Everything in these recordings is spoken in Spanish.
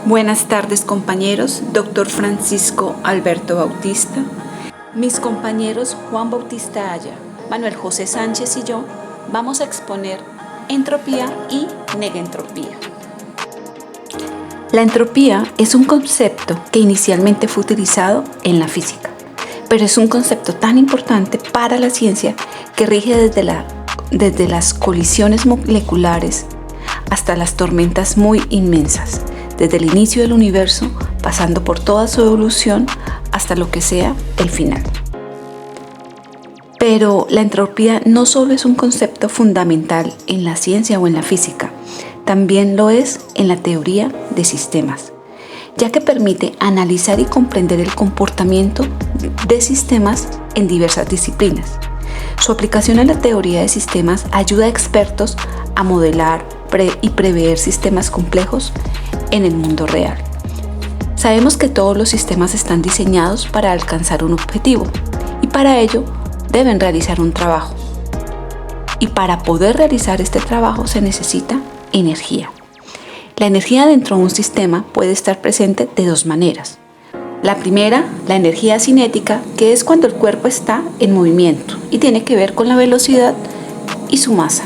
Buenas tardes, compañeros. Doctor Francisco Alberto Bautista. Mis compañeros Juan Bautista Aya, Manuel José Sánchez y yo vamos a exponer entropía y negentropía. La entropía es un concepto que inicialmente fue utilizado en la física, pero es un concepto tan importante para la ciencia que rige desde las colisiones moleculares hasta las tormentas muy inmensas, desde el inicio del universo, pasando por toda su evolución hasta lo que sea el final. Pero la entropía no solo es un concepto fundamental en la ciencia o en la física, también lo es en la teoría de sistemas, ya que permite analizar y comprender el comportamiento de sistemas en diversas disciplinas. Su aplicación en la teoría de sistemas ayuda a expertos a modelar y prever sistemas complejos en el mundo real. Sabemos que todos los sistemas están diseñados para alcanzar un objetivo y para ello deben realizar un trabajo. Y para poder realizar este trabajo se necesita energía. La energía dentro de un sistema puede estar presente de dos maneras. La primera, la energía cinética, que es cuando el cuerpo está en movimiento y tiene que ver con la velocidad y su masa.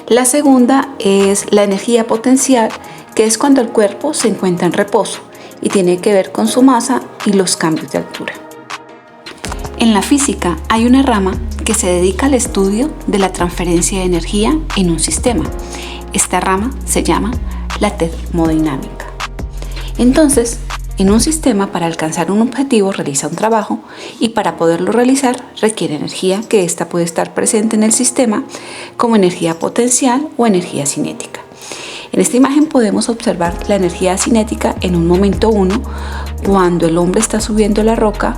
La segunda es la energía potencial, que es cuando el cuerpo se encuentra en reposo y tiene que ver con su masa y los cambios de altura. En la física hay una rama que se dedica al estudio de la transferencia de energía en un sistema. Esta rama se llama la termodinámica. Entonces, en un sistema, para alcanzar un objetivo realiza un trabajo y para poderlo realizar requiere energía, que ésta puede estar presente en el sistema como energía potencial o energía cinética. En esta imagen podemos observar la energía cinética en un momento 1, cuando el hombre está subiendo la roca.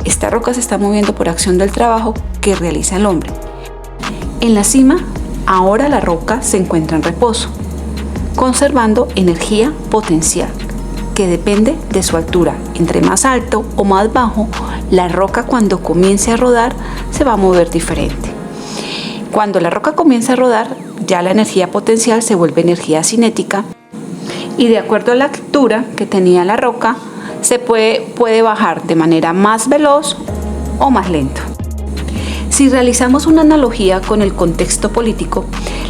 Esta roca se está moviendo por acción del trabajo que realiza el hombre. En la cima, ahora la roca se encuentra en reposo, conservando energía potencial, que depende de su altura. Entre más alto o más bajo, la roca cuando comience a rodar se va a mover diferente. Cuando la roca comienza a rodar, ya la energía potencial se vuelve energía cinética y de acuerdo a la altura que tenía la roca, se puede bajar de manera más veloz o más lento. Si realizamos una analogía con el contexto político,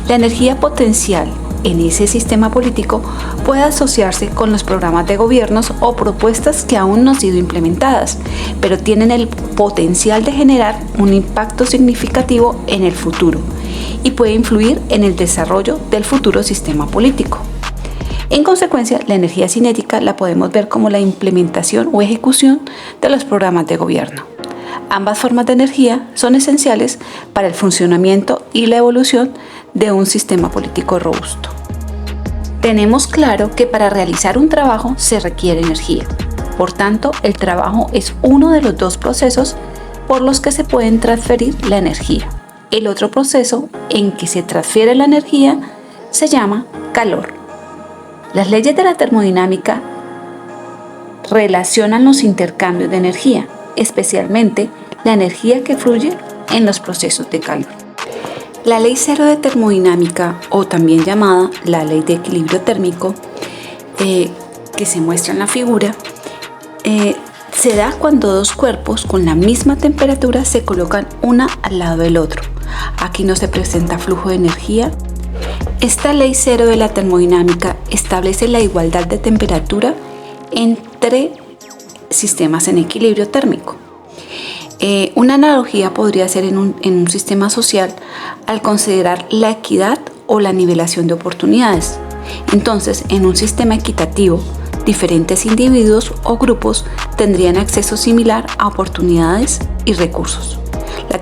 la energía potencial en ese sistema político puede asociarse con los programas de gobiernos o propuestas que aún no han sido implementadas, pero tienen el potencial de generar un impacto significativo en el futuro y puede influir en el desarrollo del futuro sistema político. En consecuencia, la energía cinética la podemos ver como la implementación o ejecución de los programas de gobierno. Ambas formas de energía son esenciales para el funcionamiento y la evolución de un sistema político robusto. Tenemos claro que para realizar un trabajo se requiere energía. Por tanto, el trabajo es uno de los dos procesos por los que se pueden transferir la energía. El otro proceso en que se transfiere la energía se llama calor. Las leyes de la termodinámica relacionan los intercambios de energía, especialmente la energía que fluye en los procesos de calor. La ley cero de termodinámica, o también llamada la ley de equilibrio térmico, que se muestra en la figura, se da cuando dos cuerpos con la misma temperatura se colocan una al lado del otro. Aquí no se presenta flujo de energía. Esta ley cero de la termodinámica establece la igualdad de temperatura entre sistemas en equilibrio térmico. Una analogía podría ser en un sistema social al considerar la equidad o la nivelación de oportunidades. Entonces, en un sistema equitativo, diferentes individuos o grupos tendrían acceso similar a oportunidades y recursos. La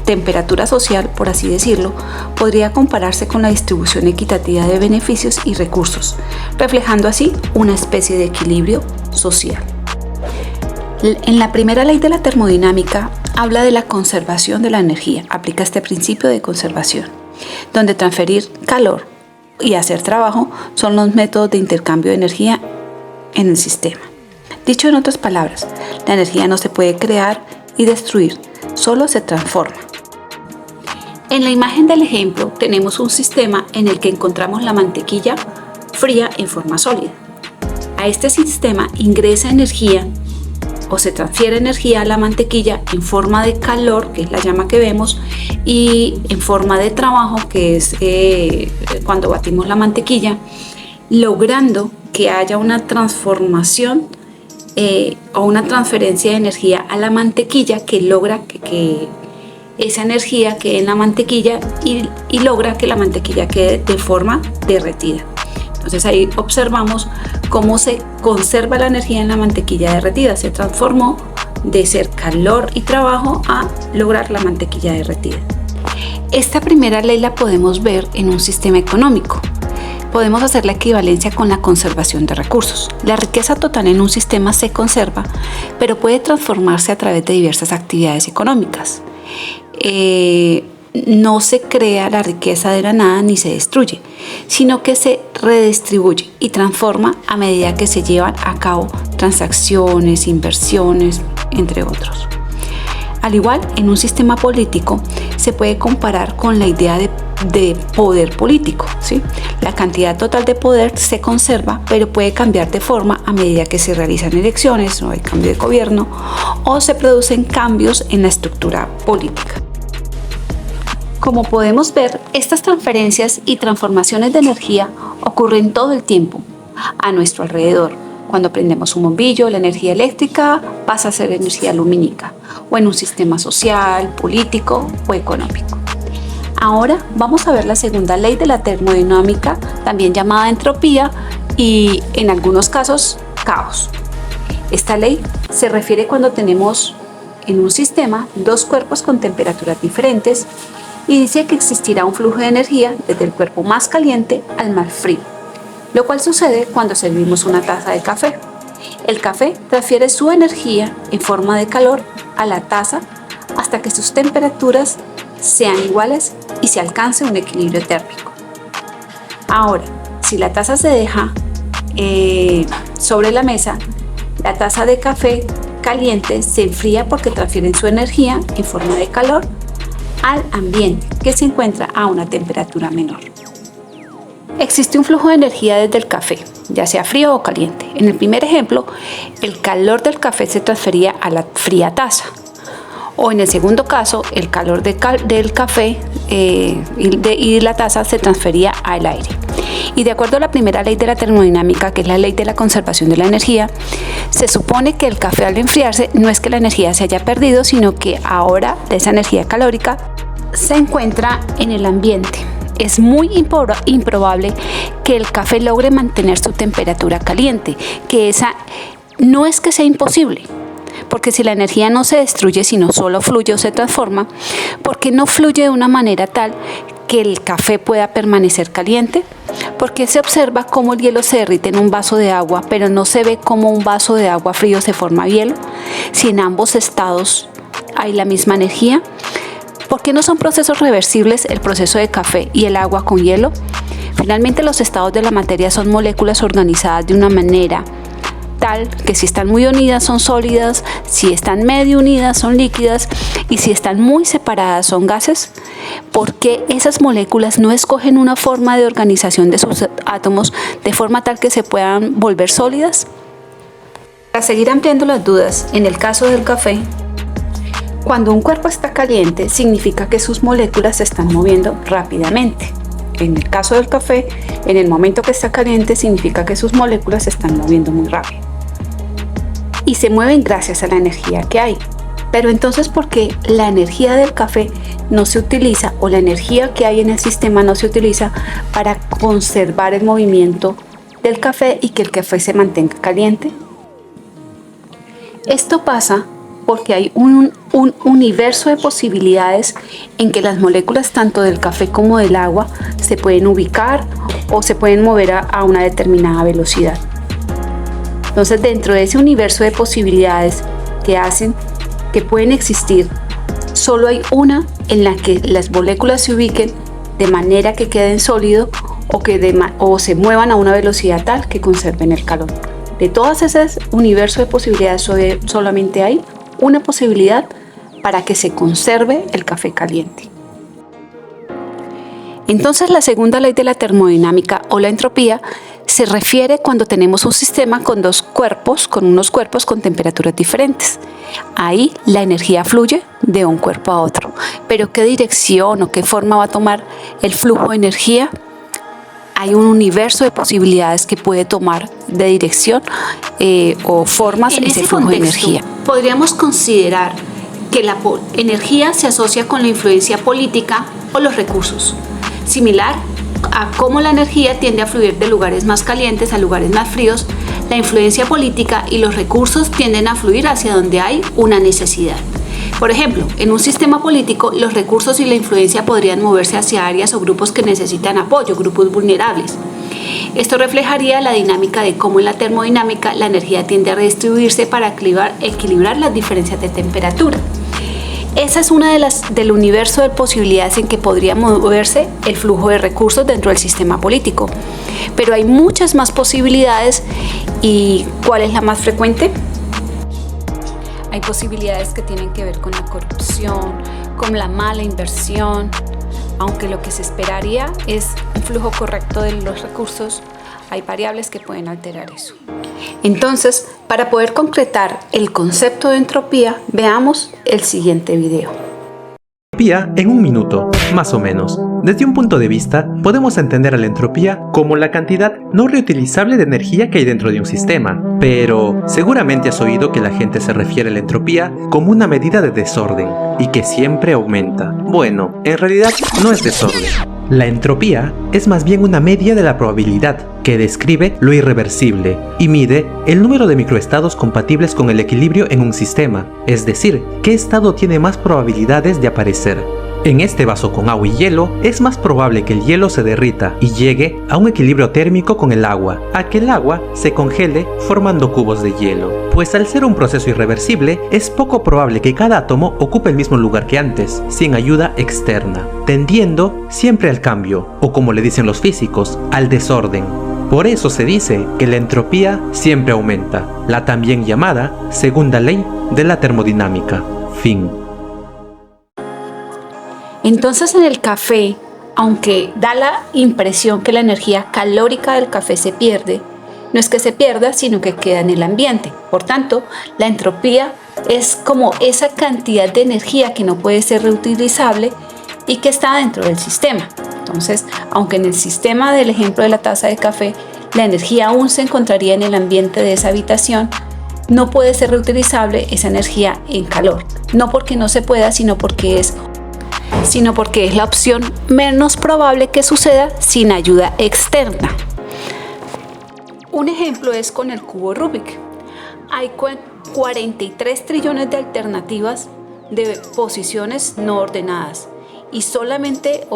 temperatura social, por así decirlo, podría compararse con la distribución equitativa de beneficios y recursos, reflejando así una especie de equilibrio social. En la primera ley de la termodinámica habla de la conservación de la energía, aplica este principio de conservación, donde transferir calor y hacer trabajo son los métodos de intercambio de energía en el sistema. Dicho en otras palabras, la energía no se puede crear y destruir, solo se transforma. En la imagen del ejemplo tenemos un sistema en el que encontramos la mantequilla fría en forma sólida. A este sistema ingresa energía o se transfiere energía a la mantequilla en forma de calor, que es la llama que vemos, y en forma de trabajo, que es cuando batimos la mantequilla, logrando que haya una transformación o una transferencia de energía a la mantequilla que logra que esa energía quede en la mantequilla y logra que la mantequilla quede de forma derretida. Entonces ahí observamos cómo se conserva la energía en la mantequilla derretida. Se transformó de ser calor y trabajo a lograr la mantequilla derretida. Esta primera ley la podemos ver en un sistema económico. Podemos hacer la equivalencia con la conservación de recursos. La riqueza total en un sistema se conserva, pero puede transformarse a través de diversas actividades económicas. No se crea la riqueza de la nada ni se destruye, sino que se redistribuye y transforma a medida que se llevan a cabo transacciones, inversiones, entre otros. Al igual, en un sistema político se puede comparar con la idea de poder político, ¿sí? La cantidad total de poder se conserva, pero puede cambiar de forma a medida que se realizan elecciones o hay cambio de gobierno o se producen cambios en la estructura política. Como podemos ver, estas transferencias y transformaciones de energía ocurren todo el tiempo a nuestro alrededor. Cuando prendemos un bombillo, la energía eléctrica pasa a ser energía lumínica, o en un sistema social, político o económico. Ahora vamos a ver la segunda ley de la termodinámica, también llamada entropía y en algunos casos caos. Esta ley se refiere cuando tenemos en un sistema dos cuerpos con temperaturas diferentes y dice que existirá un flujo de energía desde el cuerpo más caliente al más frío, lo cual sucede cuando servimos una taza de café. El café transfiere su energía en forma de calor a la taza hasta que sus temperaturas sean iguales y se alcance un equilibrio térmico. Ahora, si la taza se deja sobre la mesa, la taza de café caliente se enfría porque transfieren su energía en forma de calor al ambiente, que se encuentra a una temperatura menor. Existe un flujo de energía desde el café, ya sea frío o caliente. En el primer ejemplo, el calor del café se transfería a la fría taza. O en el segundo caso, el calor del café y la taza se transfería al aire. Y de acuerdo a la primera ley de la termodinámica, que es la ley de la conservación de la energía, se supone que el café al enfriarse no es que la energía se haya perdido, sino que ahora esa energía calórica se encuentra en el ambiente. Es muy improbable que el café logre mantener su temperatura caliente, que esa no es que sea imposible, porque si la energía no se destruye, sino solo fluye o se transforma, porque no fluye de una manera tal que el café pueda permanecer caliente, porque se observa cómo el hielo se derrite en un vaso de agua, pero no se ve cómo un vaso de agua frío se forma hielo, si en ambos estados hay la misma energía. ¿Por qué no son procesos reversibles el proceso de café y el agua con hielo? Finalmente, los estados de la materia son moléculas organizadas de una manera tal que si están muy unidas son sólidas, si están medio unidas son líquidas y si están muy separadas son gases. ¿Por qué esas moléculas no escogen una forma de organización de sus átomos de forma tal que se puedan volver sólidas? Para seguir ampliando las dudas, en el caso del café, cuando un cuerpo está caliente significa que sus moléculas se están moviendo rápidamente. En el caso del café, en el momento que está caliente significa que sus moléculas se están moviendo muy rápido. Y se mueven gracias a la energía que hay. Pero entonces, ¿por qué la energía del café no se utiliza o la energía que hay en el sistema no se utiliza para conservar el movimiento del café y que el café se mantenga caliente? Esto pasa porque hay un universo de posibilidades en que las moléculas tanto del café como del agua se pueden ubicar o se pueden mover a una determinada velocidad. Entonces, dentro de ese universo de posibilidades que hacen que pueden existir, solo hay una en la que las moléculas se ubiquen de manera que queden sólido o se muevan a una velocidad tal que conserven el calor. De todas esas universos de posibilidades solamente hay una posibilidad para que se conserve el café caliente. Entonces, la segunda ley de la termodinámica o la entropía se refiere cuando tenemos un sistema con unos cuerpos con temperaturas diferentes. Ahí la energía fluye de un cuerpo a otro. Pero ¿qué dirección o qué forma va a tomar el flujo de energía? Hay un universo de posibilidades que puede tomar de dirección o formas ese flujo de energía. Podríamos considerar que la energía se asocia con la influencia política o los recursos, similar a cómo la energía tiende a fluir de lugares más calientes a lugares más fríos. La influencia política y los recursos tienden a fluir hacia donde hay una necesidad. Por ejemplo, en un sistema político, los recursos y la influencia podrían moverse hacia áreas o grupos que necesitan apoyo, grupos vulnerables. Esto reflejaría la dinámica de cómo en la termodinámica la energía tiende a redistribuirse para equilibrar las diferencias de temperatura. Esa es una del universo de posibilidades en que podría moverse el flujo de recursos dentro del sistema político. Pero hay muchas más posibilidades. ¿Y cuál es la más frecuente? Hay posibilidades que tienen que ver con la corrupción, con la mala inversión, aunque lo que se esperaría es un flujo correcto de los recursos, hay variables que pueden alterar eso. Entonces, para poder concretar el concepto de entropía, veamos el siguiente video. Entropía en un minuto, más o menos. Desde un punto de vista, podemos entender a la entropía como la cantidad no reutilizable de energía que hay dentro de un sistema. Pero seguramente has oído que la gente se refiere a la entropía como una medida de desorden y que siempre aumenta. Bueno, en realidad no es desorden. La entropía es más bien una media de la probabilidad que describe lo irreversible y mide el número de microestados compatibles con el equilibrio en un sistema, es decir, qué estado tiene más probabilidades de aparecer. En este vaso con agua y hielo, es más probable que el hielo se derrita y llegue a un equilibrio térmico con el agua, a que el agua se congele formando cubos de hielo. Pues al ser un proceso irreversible, es poco probable que cada átomo ocupe el mismo lugar que antes, sin ayuda externa, tendiendo siempre al cambio, o como le dicen los físicos, al desorden. Por eso se dice que la entropía siempre aumenta, la también llamada segunda ley de la termodinámica. Fin. Entonces en el café, aunque da la impresión que la energía calórica del café se pierde, no es que se pierda, sino que queda en el ambiente. Por tanto, la entropía es como esa cantidad de energía que no puede ser reutilizable y que está dentro del sistema. Entonces, aunque en el sistema del ejemplo de la taza de café, la energía aún se encontraría en el ambiente de esa habitación, no puede ser reutilizable esa energía en calor. No porque no se pueda, sino porque es la opción menos probable que suceda sin ayuda externa. Un ejemplo es con el cubo Rubik. Hay 43 trillones de alternativas de posiciones no ordenadas y solamente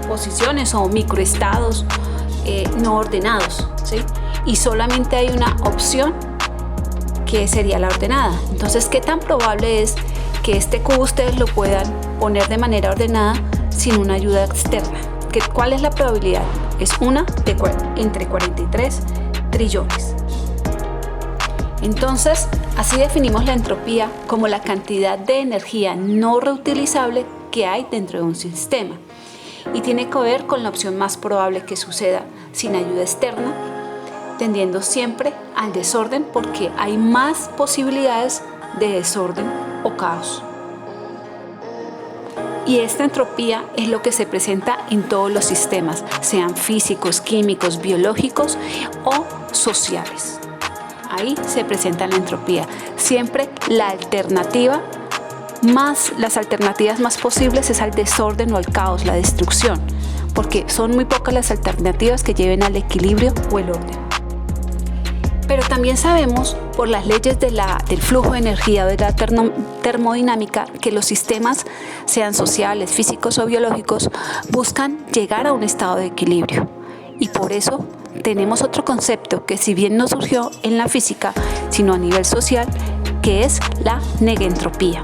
posiciones o microestados no ordenados, ¿sí? Y solamente hay una opción que sería la ordenada. Entonces, ¿qué tan probable es que este cubo ustedes lo puedan poner de manera ordenada sin una ayuda externa? ¿Cuál es la probabilidad? Es una entre 43 trillones. Entonces, así definimos la entropía como la cantidad de energía no reutilizable que hay dentro de un sistema. Y tiene que ver con la opción más probable que suceda sin ayuda externa, tendiendo siempre al desorden porque hay más posibilidades de desorden o caos. Y esta entropía es lo que se presenta en todos los sistemas, sean físicos, químicos, biológicos o sociales. Ahí se presenta la entropía. Siempre las alternativas más posibles es al desorden o al caos, la destrucción, porque son muy pocas las alternativas que lleven al equilibrio o el orden. Pero también sabemos por las leyes del flujo de energía o de la termodinámica que los sistemas, sean sociales, físicos o biológicos, buscan llegar a un estado de equilibrio. Y por eso tenemos otro concepto que si bien no surgió en la física, sino a nivel social, que es la negentropía.